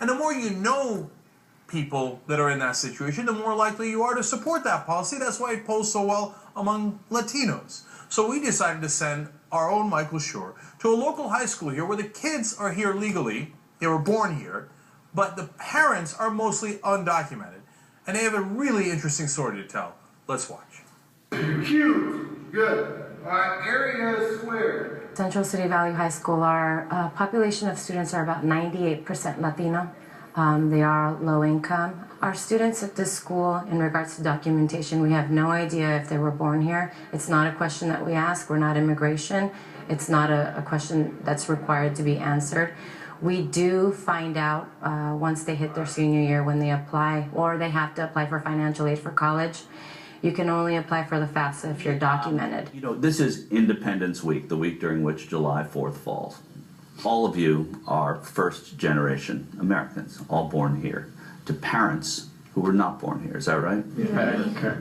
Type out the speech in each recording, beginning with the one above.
And the more you know people that are in that situation, the more likely you are to support that policy. That's why it polls so well among Latinos. So we decided to send our own Michael Schur to a local high school here where the kids are here legally, they were born here, but the parents are mostly undocumented. And they have a really interesting story to tell. Let's watch. Cute. Good. All right, area square. Central City Valley High School, our population of students are about 98% Latino. They are low income. Our students at this school, in regards to documentation, we have no idea if they were born here. It's not a question that we ask. We're not immigration. It's not a question that's required to be answered. We do find out once they hit their senior year when they apply, or they have to apply for financial aid for college. You can only apply for the FAFSA if you're documented. You know, this is Independence Week, the week during which July 4th falls. All of you are first-generation Americans, all born here, to parents who were not born here. Is that right? Yeah. Okay.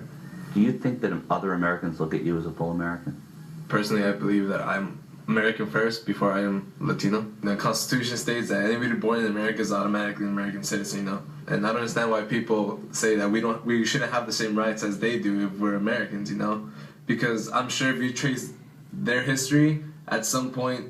Do you think that other Americans look at you as a full American? Personally, I believe that I'm American first before I am Latino. The Constitution states that anybody born in America is automatically an American citizen, you know? And I don't understand why people say that we shouldn't have the same rights as they do if we're Americans, you know? Because I'm sure if you trace their history, at some point,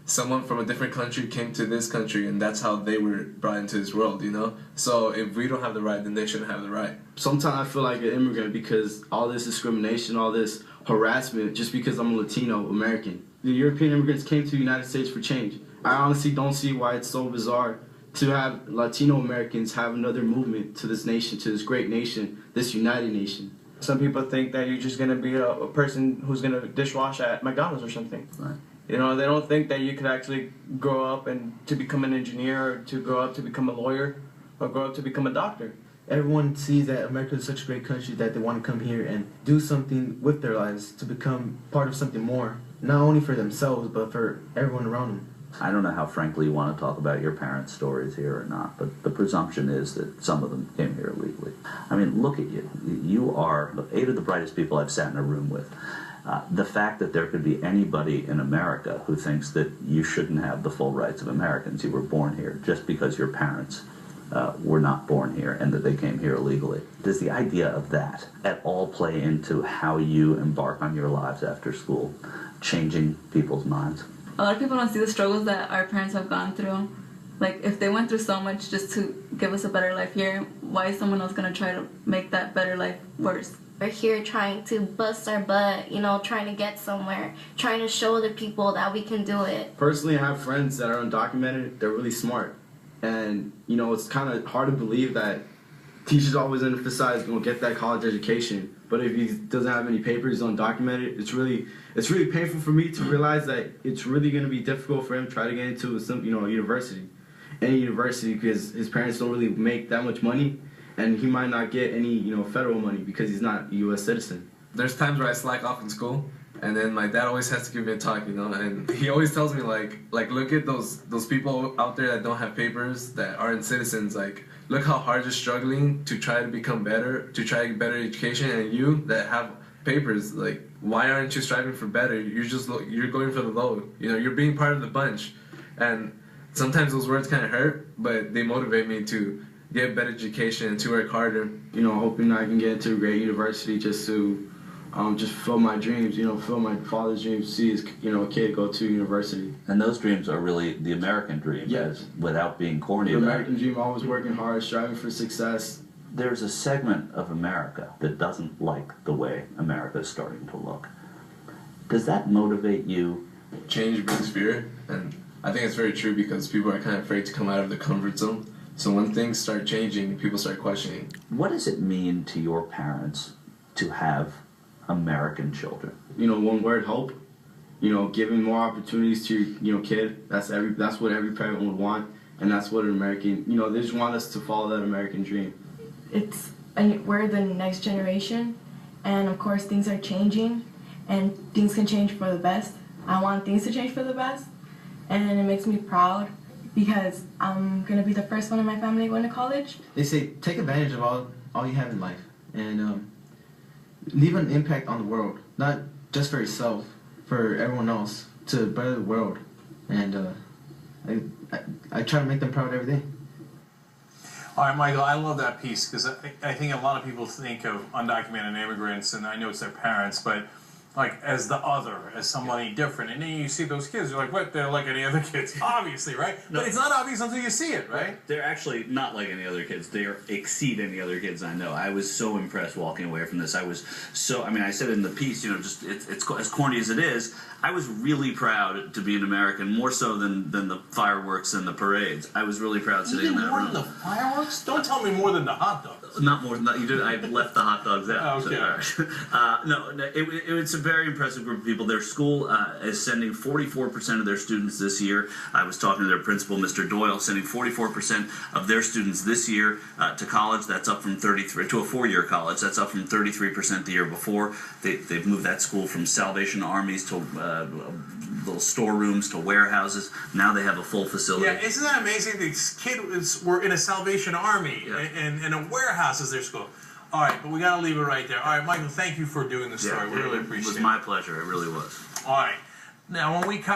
someone from a different country came to this country, and that's how they were brought into this world, you know? So if we don't have the right, then they shouldn't have the right. Sometimes I feel like an immigrant because all this discrimination, all this harassment, just because I'm a Latino American. The European immigrants came to the United States for change. I honestly don't see why it's so bizarre to have Latino Americans have another movement to this nation, to this great nation, this united nation. Some people think that you're just going to be a person who's going to dishwash at McDonald's or something. Right. You know, they don't think that you could actually grow up and to become an engineer, or to grow up to become a lawyer, or grow up to become a doctor. Everyone sees that America is such a great country that they want to come here and do something with their lives to become part of something more, not only for themselves, but for everyone around them. I don't know how frankly you want to talk about your parents' stories here or not, but the presumption is that some of them came here illegally. I mean, look at you. You are 8 of the brightest people I've sat in a room with. The fact that there could be anybody in America who thinks that you shouldn't have the full rights of Americans, you were born here, just because your parents were not born here and that they came here illegally. Does the idea of that at all play into how you embark on your lives after school, changing people's minds? A lot of people don't see the struggles that our parents have gone through. Like, if they went through so much just to give us a better life here, why is someone else going to try to make that better life worse? We're here trying to bust our butt, you know, trying to get somewhere, trying to show the people that we can do it. Personally, I have friends that are undocumented. They're really smart. And, you know, it's kind of hard to believe that teachers always emphasize, you know, get that college education. But if he doesn't have any papers, undocumented, it's really painful for me to realize that it's really going to be difficult for him to try to get into a university. Any university, because his parents don't really make that much money. And he might not get any, federal money because he's not a U.S. citizen. There's times where I slack off in school, and then my dad always has to give me a talk, and he always tells me, like look at those people out there that don't have papers, that aren't citizens, like, look how hard you're struggling to try to become better, to try to get better education, and you that have papers, like, why aren't you striving for better? You're going for the low, you're being part of the bunch. And sometimes those words kind of hurt, but they motivate me to get better education and to work harder. Hoping I can get into a great university just to just fulfill my dreams, fulfill my father's dreams, see his, a kid go to university. And those dreams are really the American dream, yes, without being corny. The American dream, always working hard, striving for success. There's a segment of America that doesn't like the way America is starting to look. Does that motivate you? Change brings fear, and I think it's very true because people are kind of afraid to come out of their comfort zone. So when things start changing, people start questioning. What does it mean to your parents to have American children? One word, hope. Giving more opportunities to your kid. That's what every parent would want, and that's what an American. They just want us to follow that American dream. We're the next generation, and of course things are changing, and things can change for the best. I want things to change for the best, and it makes me proud, because I'm going to be the first one in my family going to college. They say take advantage of all you have in life and leave an impact on the world, not just for yourself, for everyone else, to better the world. And I try to make them proud every day. All right, Michael, I love that piece because I think a lot of people think of undocumented immigrants, and I know it's their parents, but like as the other, as somebody different. And then you see those kids, you're like, what? They're like any other kids, obviously, right? No. But it's not obvious until you see it, right? They're actually not like any other kids. They exceed any other kids I know. I was so impressed walking away from this. I said in the piece, just it's as corny as it is, I was really proud to be an American, more so than the fireworks and the parades. I was really proud sitting in that more room. than the fireworks? Don't tell me more than the hot dogs. Not more than that. You did. I left the hot dogs out. Okay. So, no, it's a very impressive group of people. Their school is sending 44% of their students this year. I was talking to their principal, Mr. Doyle, sending 44% of their students this year to college. That's up from 33 to a four-year college. That's up from 33% the year before. They've moved that school from Salvation Armies to little storerooms to warehouses. Now they have a full facility. Yeah, isn't that amazing? These kids were in a Salvation Army, and a warehouse is their school. All right, but we got to leave it right there. All right, Michael, thank you for doing the story. We really appreciate it. It was my pleasure. It really was. All right. Now, when we come